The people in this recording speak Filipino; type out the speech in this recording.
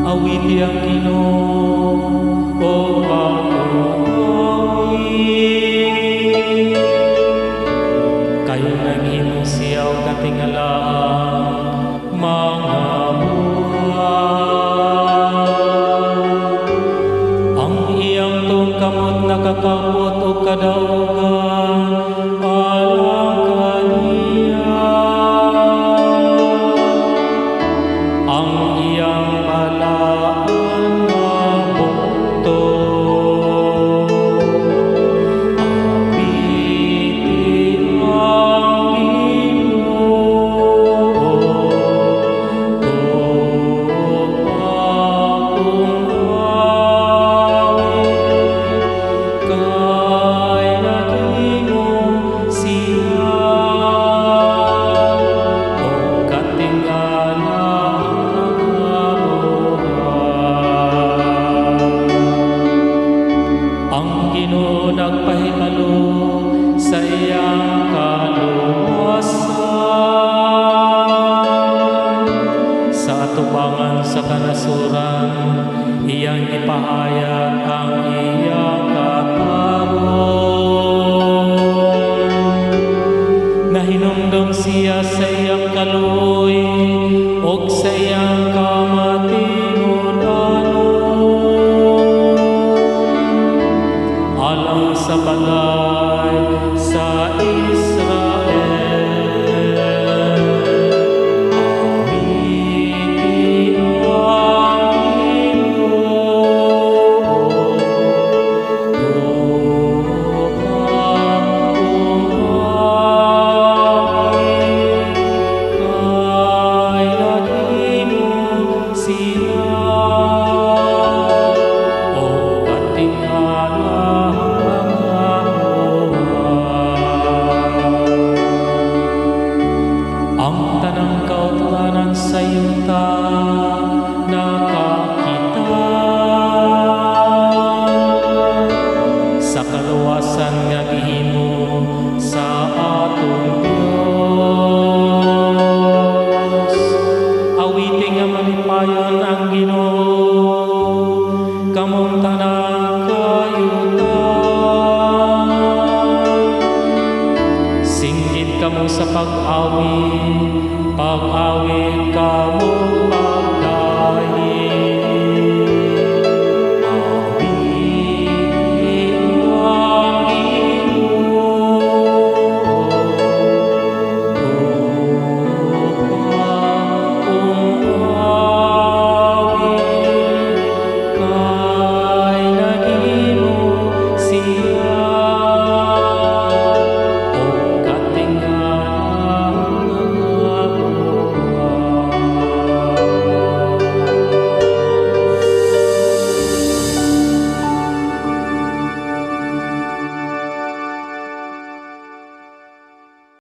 Awiti ang Ginoo, o pag-uwi. Kayo naghimo siya o katingalaan, mga buhay. Ang iyang tungkamot nakakapot o kadaugan, alang kaniya. Ang iyang balaan mabukto, awiti ang Ginoo, o pag-uwi. Kay naghimo siya o katingalaan. Ang Ginoo nagpahibalo sa iyang kaluwasan, sa atubangan sa kanasuran, iyang ipahayag ang iyang katarong. Nahinumdum siya sa iyang kaluoy o sa iyang alang sa balay sa Israel. Awiti ang Ginoo, o pag-uwi. Kay naghimo siya o katingalaan. Ang tanang kautlanan sa yuta nakakita, sa kaluwasan nga gihimo sa atong Dios. Awiti nga malipayon ang Ginoo, kamong tanang kayuta. Singgit kamo sa pag-awit, pag-awit kamo pagdahil.